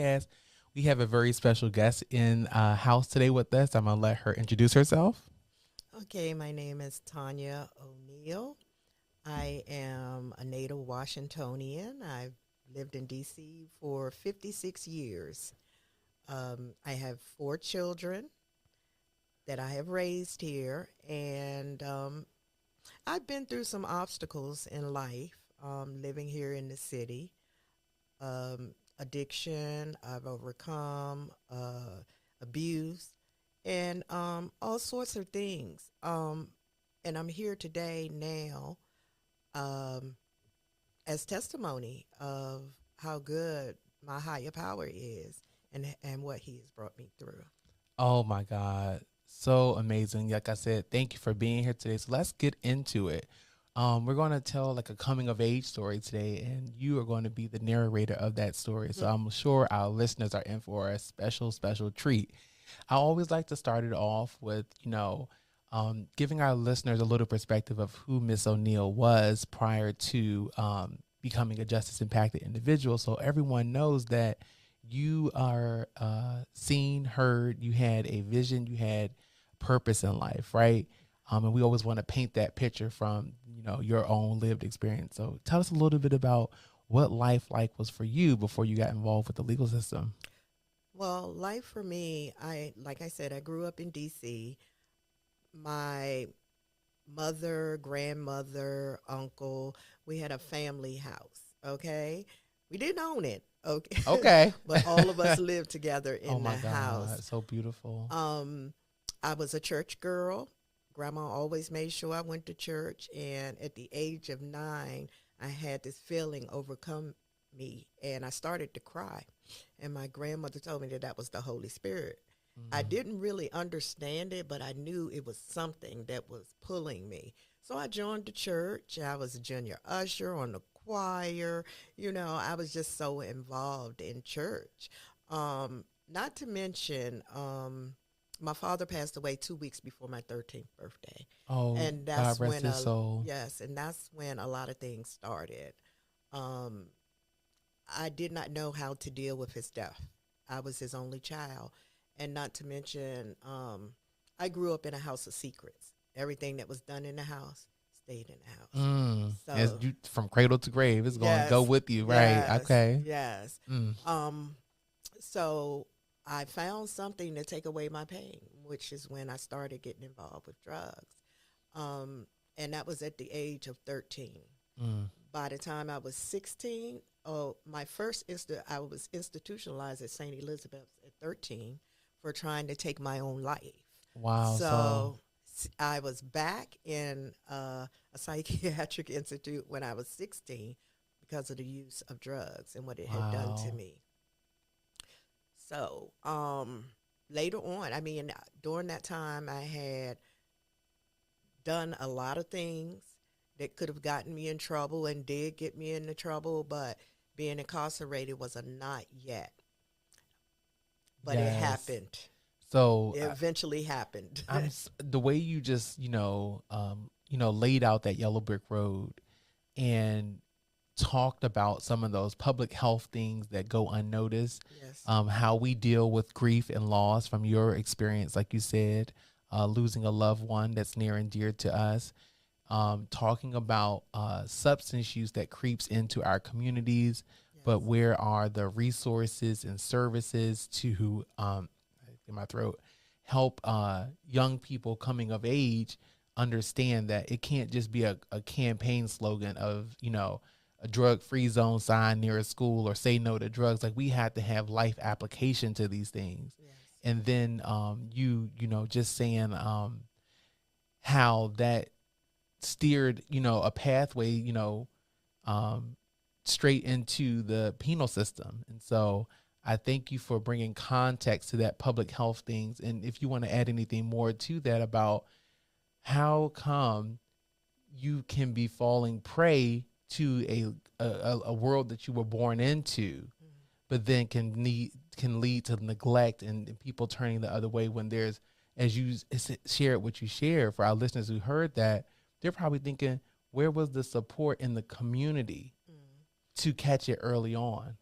podcast. We have a very special guest in house today with us. I'm going to let her introduce herself. Okay, my name is Tonya O'Neal. I am a native Washingtonian. I've lived in D.C. for 56 years. I have four children that I have raised here, and I've been through some obstacles in life living here in the city. Addiction, I've overcome, abuse, and all sorts of things. And I'm here today now um, as testimony of how good my higher power is and what he has brought me through. Oh my God. So amazing. Like I said, thank you for being here today. So let's get into it. We're going to tell like a coming of age story today, and you are going to be the narrator of that story. So I'm sure our listeners are in for a special, special treat. I always like to start it off with, giving our listeners a little perspective of who Miss O'Neal was prior to becoming a justice impacted individual. So everyone knows that you are seen, heard, you had a vision, you had purpose in life, right? And we always want to paint that picture from, your own lived experience. So tell us a little bit about what life like was for you before you got involved with the legal system. Well, life for me, like I said, I grew up in D.C. My mother, grandmother, uncle, we had a family house, okay? We didn't own it, okay? Okay. But all of us lived together Oh in the my God, house. so beautiful. Um, I was a church girl. Grandma always made sure I went to church, and at the age of 9, I had this feeling overcome me, and I started to cry. And my grandmother told me that that was the Holy Spirit. I Mm. didn't really understand it, but I knew it was something that was pulling me. So I joined the church. I was a junior usher on the choir. I was just so involved in church. Not to mention, my father passed away 2 weeks before my 13th birthday. Oh, And God that's rest when, his soul. yes, and that's when a lot of things started. Um, I did not know how to deal with his death. I was his only child. And not to mention, I grew up in a house of secrets. Everything that was done in the house stayed in the house. As So, you from cradle to grave, it's going to go yes, with you, right? yes, Okay. yes. Mm. Um, so I found something to take away my pain, which is when I started getting involved with drugs. Um, and that was at the age of 13. Mm. By the time I was 16, I was institutionalized at St. Elizabeth's at 13 for trying to take my own life. Wow. So, So I was back in a psychiatric institute when I was 16 because of the use of drugs and what it had done to wow. me. So later on, I mean, during that time, I had done a lot of things that could have gotten me in trouble and did get me into trouble, but being incarcerated was a not yet. But it Yes. happened. So, It eventually happened. the way you just, laid out that yellow brick road and talked about some of those public health things that go unnoticed, Yes. how we deal with grief and loss from your experience, like you said, losing a loved one that's near and dear to us, talking about substance use that creeps into our communities, but Yes. where are the resources and services to, in my throat, help young people coming of age understand that it can't just be a campaign slogan of, a drug-free zone sign near a school or say no to drugs. Like we have to have life application to these things. Yes. And then just saying how that steered, a pathway, um, straight into the penal system. And so I thank you for bringing context to that public health things. And if you want to add anything more to that about how come you can be falling prey to a world that you were born into, Mm. but then can lead to neglect and people turning the other way when there's, as you shared what you shared, for our listeners who heard that, they're probably thinking, where was the support in the community Mm. to catch it early on?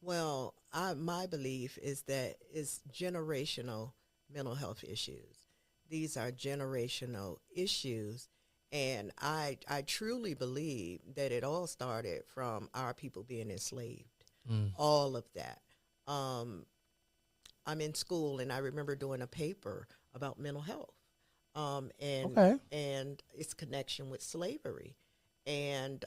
Well, my belief is that it's generational mental health issues. These are generational issues, and I truly believe that it all started from our people being enslaved. Mm. All of that. Um, I'm in school, and I remember doing a paper about mental health, um, and Okay. and its connection with slavery. And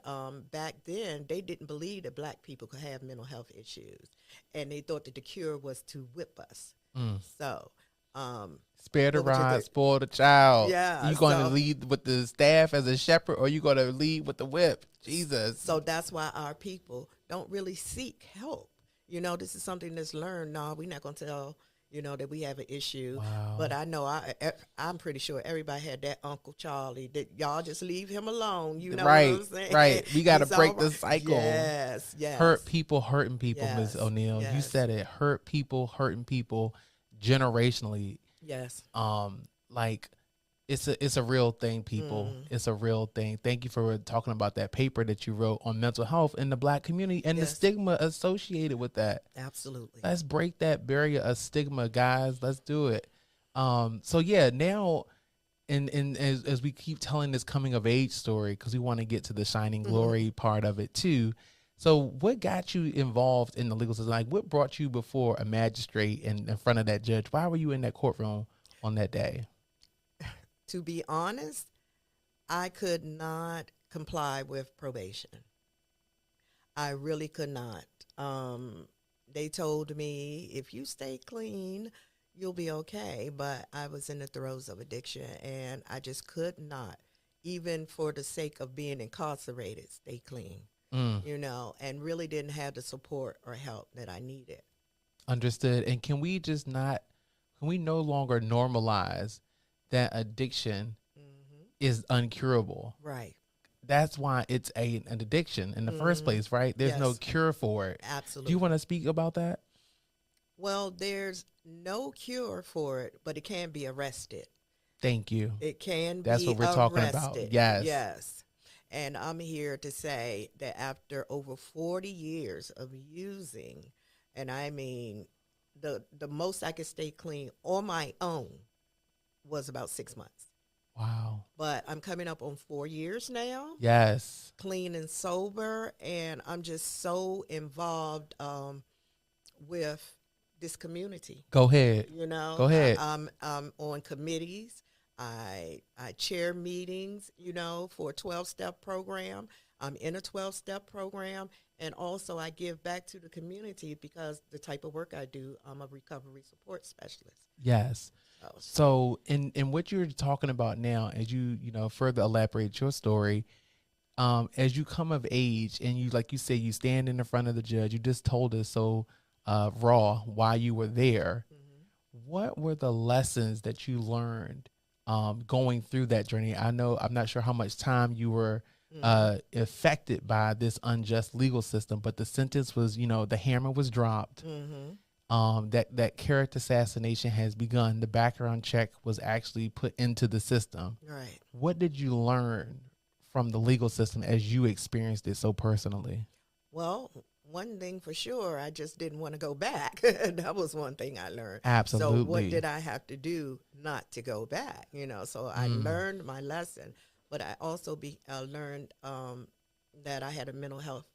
back then, they didn't believe that black people could have mental health issues, and they thought that the cure was to whip us. Mm. So, um, Spare the what would you rod, think? spoil the child. Yeah. You going to So, lead with the staff as a shepherd, or you going to lead with the whip? Jesus. so that's why our people don't really seek help. This is something that's learned. No, we're not going to tell, that we have an issue. But Wow. I know I'm pretty sure everybody had that Uncle Charlie that y'all just leave him alone. You know what I'm Right, saying? right. We got to He's all break right. the cycle. Yes, Hurt yes, people, hurting people, Ms. yes, O'Neal. You yes, said it. Hurt people, hurting people generationally. yes. Like it's a real thing, people. Mm, It's a real thing. Thank you for talking about that paper that you wrote on mental health in the black community and the yes, stigma associated with that. absolutely. Let's break that barrier of stigma, guys. Let's do it. So yeah, now and as we keep telling this coming of age story, because we want to get to the shining glory part of it too. So what got you involved in the legal system? Like what brought you before a magistrate and in front of that judge? Why were you in that courtroom on that day? To be honest, I could not comply with probation. I really could not. They told me if you stay clean, you'll be okay. But I was in the throes of addiction, and I just could not, even for the sake of being incarcerated, stay clean, Mm, and really didn't have the support or help that I needed. understood. And can we no longer normalize that addiction Hmm. is uncurable? Right. That's why it's an addiction in the first Hmm. place, right? There's no Yes, cure for it. Do you want absolutely. to speak about that? Well, there's no cure for it, but it can be arrested. Thank you. It can That's be what we're talking about. arrested. Yes. Yes. And I'm here to say that after over 40 years of using, and I mean, the most I could stay clean on my own was about 6 months. Wow. But I'm coming up on 4 years now, Yes. clean and sober, and I'm just so involved with this community. Go ahead. Go ahead. I'm on committees. I chair meetings, for a 12-step program. I'm in a 12-step program, and also I give back to the community because the type of work I do, I'm a recovery support specialist. Yes. So, So in what you're talking about now, as further elaborate your story, as you come of age and you like you say you stand in the front of the judge, you just told us so raw why you were there. mhm, What were the lessons that you learned going through that journey? I know I'm not sure how much time you were mhm, affected by this unjust legal system, but the sentence was, the hammer was dropped. mhm. That character assassination has begun. The background check was actually put into the system. Right. What did you learn from the legal system as you experienced it so personally? Well, one thing for sure, I just didn't want to go back. That was one thing I learned. So what Absolutely. did I have to do not to go back? So I Mm, learned my lesson, but I also learned that I had a mental health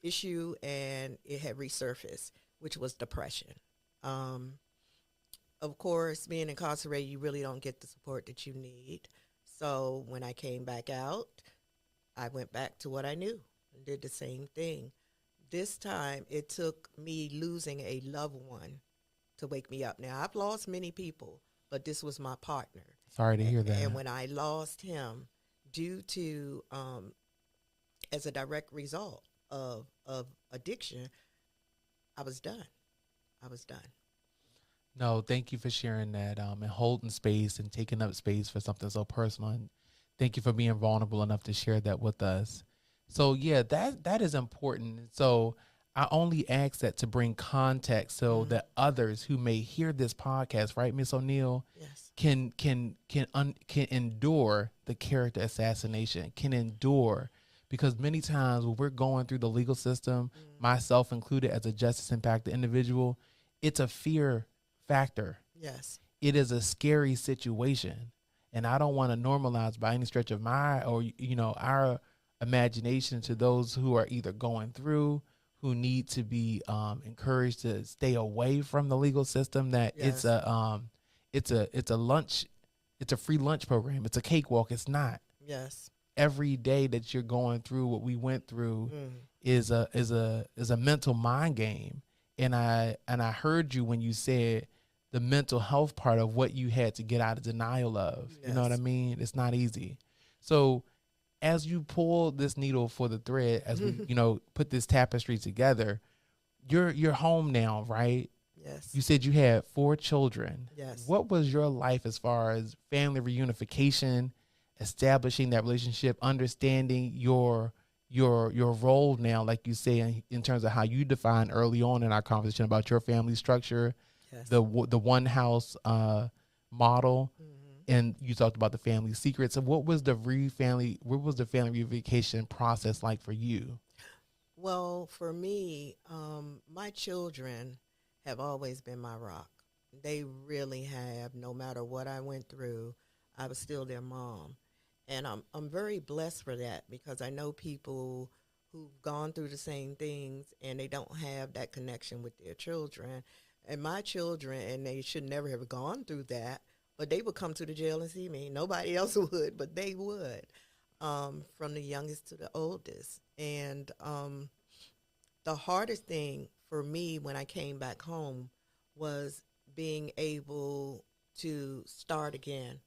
issue and it had resurfaced, which was depression. Um, of course, being incarcerated, you really don't get the support that you need. So when I came back out, I went back to what I knew and did the same thing. This time, it took me losing a loved one to wake me up. Now, I've lost many people, but this was my partner. sorry to And, hear and that. when I lost him, due to, as a direct result of addiction, I was done. I was done. No, thank you for sharing that and holding space and taking up space for something so personal. And thank you for being vulnerable enough to share that with us. So yeah, that is important. So I only ask that to bring context so Mm, that others who may hear this podcast, right, Miss O'Neal, yes. can endure the character assassination, can endure because many times when we're going through the legal system, myself included as a justice impacted individual, it's a fear factor. Yes. It is a scary situation. And I don't want to normalize by any stretch of my or our imagination to those who are either going through, who need to be encouraged to stay away from the legal system. That Yes. it's a lunch, it's a free lunch program. It's a cakewalk. It's not. Yes. Every day that you're going through what we went through Mm. is a mental mind game. And I heard you when you said the mental health part of what you had to get out of denial of. Yes. You know what I mean? It's not easy. So as you pull this needle for the thread, as we, put this tapestry together, you're home now, right? Yes. You said you had 4 children. Yes. What was your life as far as family reunification, establishing that relationship, understanding your role now, like you say, in terms of how you defined early on in our conversation about your family structure, Yes. the one house model, Mm-hmm. and you talked about the family secrets. So what was the family reunification process like for you? Well, for me, my children have always been my rock. They really have. No matter what I went through, I was still their mom. And I'm very blessed for that, because I know people who've gone through the same things and they don't have that connection with their children. And my children, and they should never have gone through that, but they would come to the jail and see me. Nobody else would, but they would, from the youngest to the oldest. And the hardest thing for me when I came back home was being able to start again,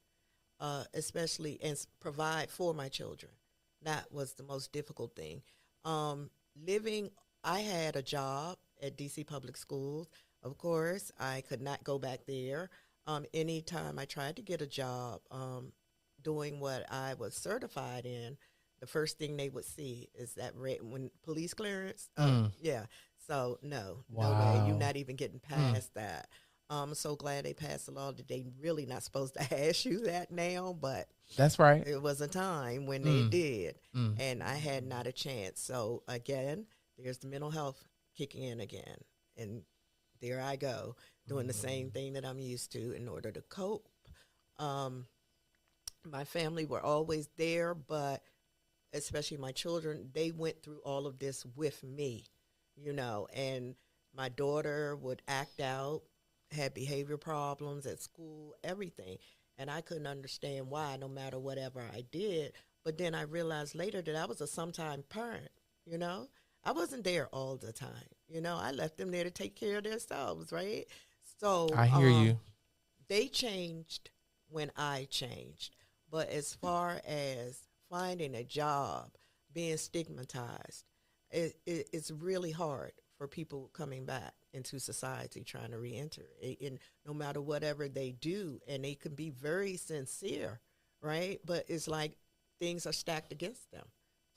especially and provide for my children. That was the most difficult thing. Living, I had a job at DC Public Schools. Of course, I could not go back there. Anytime I tried to get a job doing what I was certified in, the first thing they would see is that when police clearance. Yeah. So no way. You're Wow. not even getting past that. I'm so glad they passed a law that they really not supposed to ask you that now, but That's right. it was a time when they did, Mm. and I had not a chance. So again, there's the mental health kicking in again, and there I go doing the same thing that I'm used to in order to cope. Um, my family were always there, but especially my children, they went through all of this with me, and my daughter would act out, had behavior problems at school, everything. And I couldn't understand why, no matter whatever I did. But then I realized later that I was a sometime parent, you know? I wasn't there all the time. I left them there to take care of themselves, right? So I hear you. they changed when I changed. But as far as finding a job, being stigmatized, it's really hard for people coming back into society trying to reenter. And no matter whatever they do, and they can be very sincere, right? But it's like things are stacked against them.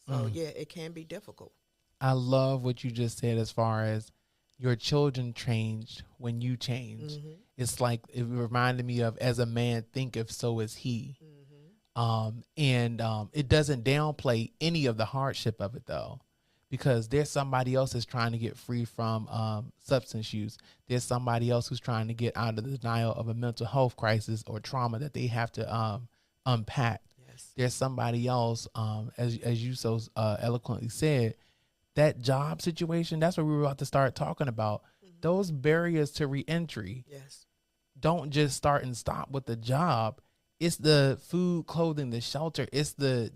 So yeah, it can be difficult. I love what you just said as far as your children changed when you changed. Mm-hmm. It's like it reminded me of as a man thinketh, so is he. And it doesn't downplay any of the hardship of it though, because there's somebody else that's trying to get free from substance use. There's somebody else who's trying to get out of the denial of a mental health crisis or trauma that they have to unpack. Yes. There's somebody else, as you so eloquently said, that job situation. That's what we were about to start talking about. Those barriers to reentry Yes. don't just start and stop with the job. It's the food, clothing, the shelter. It's the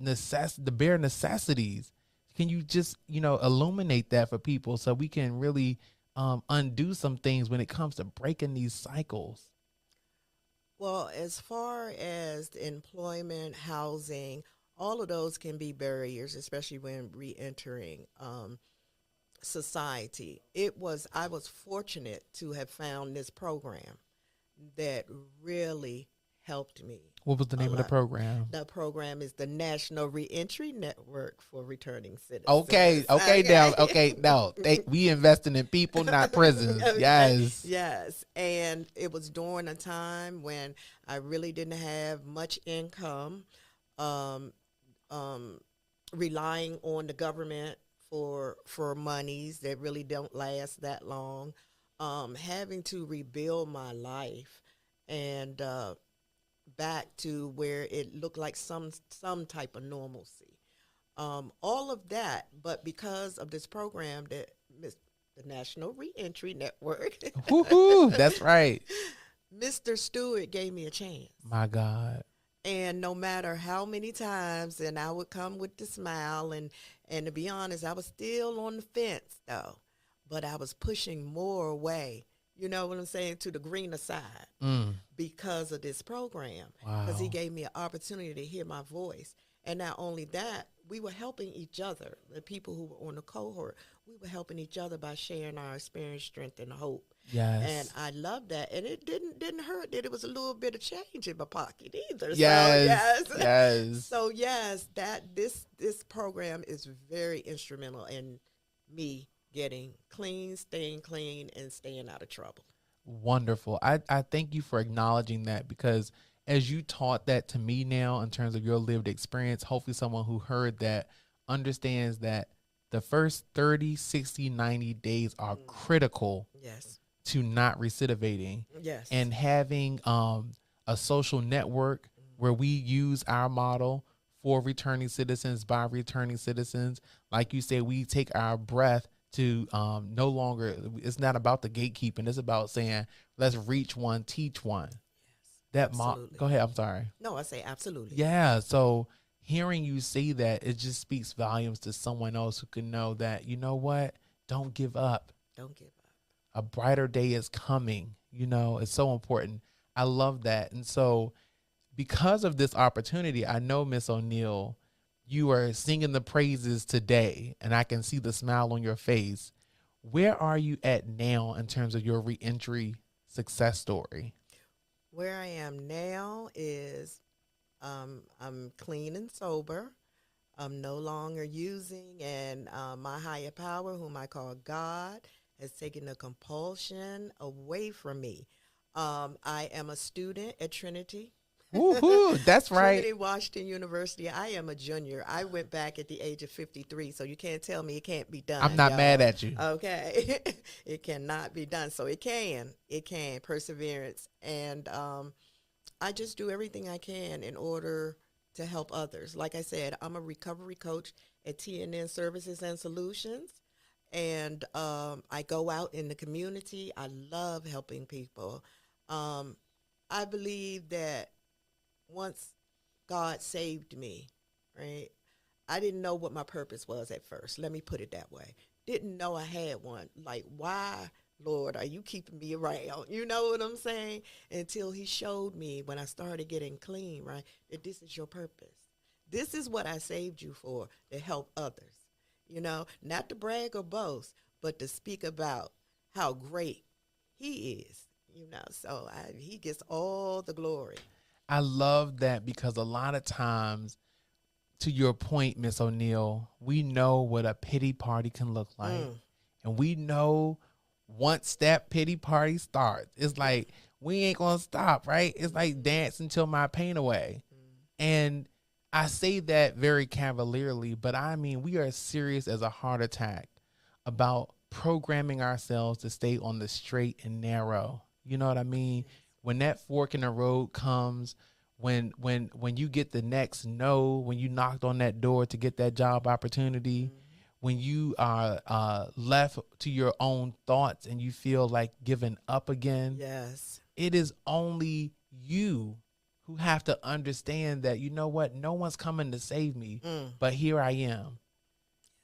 bare necessities. Can you just, illuminate that for people so we can really undo some things when it comes to breaking these cycles? Well, as far as the employment, housing, all of those can be barriers, especially when reentering society. I was fortunate to have found this program that really helped me What was the a name of the lot. program? The program is the National Reentry Network for Returning Citizens. Okay, now, no, we investing in people, not prisons. Okay. Yes. Yes. And it was during a time when I really didn't have much income. Um, relying on the government for monies that really don't last that long, having to rebuild my life and back to where it looked like some type of normalcy. All of that, but because of this program that the National Reentry Network, Woohoo! That's right. Mr. Stewart gave me a chance. My God. And no matter how many times, and I would come with the smile, and to be honest, I was still on the fence though, but I was pushing more away. You know what I'm saying, to the greener side because of this program. Because he Wow. gave me an opportunity to hear my voice, and not only that, we were helping each other. The people who were on the cohort, we were helping each other by sharing our experience, strength, and hope. And Yes. I love that, and it didn't hurt that it was a little bit of change in my pocket either. So Yes. yes, Yes. so yes, that this program is very instrumental in me getting clean, staying clean, and staying out of trouble. Wonderful. I thank you for acknowledging that, because as you taught that to me now in terms of your lived experience, hopefully someone who heard that understands that the first 30, 60, 90 days are critical Yes, to not recidivating, yes, and having a social network where we use our model for returning citizens by returning citizens. Like you say, we take our breath to no longer, it's not about the gatekeeping. It's about saying, let's reach one, teach one. absolutely. Go ahead. I'm sorry. No, I say absolutely. Yeah. So hearing you say that, it just speaks volumes to someone else who can know that, you know what? Don't give up. Don't give up. A brighter day is coming. It's so important. I love that. And so, because of this opportunity, I know, Miss O'Neal, you are singing the praises today, and I can see the smile on your face. Where are you at now in terms of your reentry success story? Where I am now is I'm clean and sober. I'm no longer using, and my higher power, whom I call God, has taken the compulsion away from me. I am a student at Trinity. Woohoo! That's right. Trinity Washington University. I am a junior. I went back at the age of 53, so you can't tell me it can't be I'm done, not mad y'all. at you. Okay. It cannot be done. So it can. Perseverance. And I just do everything I can in order to help others. Like I said, I'm a recovery coach at TNN Services and Solutions. And I go out in the community. I love helping people. I believe that once God saved me, right, I didn't know what my purpose was at first. Let me put it that way. Didn't know I had one. Like, why, Lord, are you keeping me around? You know what I'm saying? Until he showed me when I started getting clean, right, that this is your purpose. This is what I saved you for, to help others. Not to brag or boast, but to speak about how great he is. So he gets all the glory. I love that, because a lot of times, to your point, Miss O'Neal, we know what a pity party can look like. And we know once that pity party starts, it's like, we ain't going to stop, right? It's like dance until my pain away. And I say that very cavalierly, but I mean, we are serious as a heart attack about programming ourselves to stay on the straight and narrow. You know what I mean? When that fork in the road comes, when you get the next no, when you knocked on that door to get that job opportunity, when you are left to your own thoughts and you feel like giving up again, Yes. it is only you who have to understand that, you know what, no one's coming to save me, but here I am.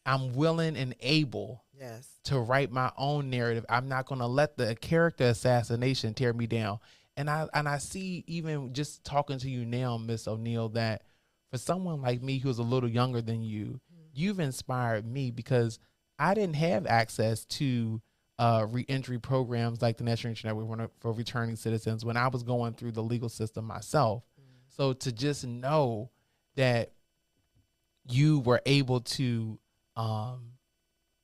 I'm willing and able Yes. to write my own narrative. I'm not going to let the character assassination tear me down. And I see, even just talking to you now, Miss O'Neal, that for someone like me who's a little younger than you, you've inspired me, because I didn't have access to reentry programs like the National Reentry Network for returning citizens when I was going through the legal system myself. So to just know that you were able to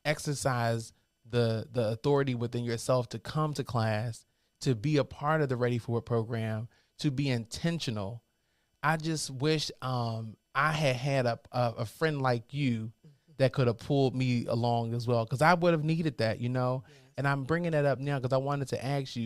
exercise the authority within yourself to come to class, to be a part of the Ready For It program, to be intentional. I just wish I I had a friend like you that could have pulled me along as well, because I would have needed that, you know. Yes. And I'm bringing that up now because I wanted to ask you,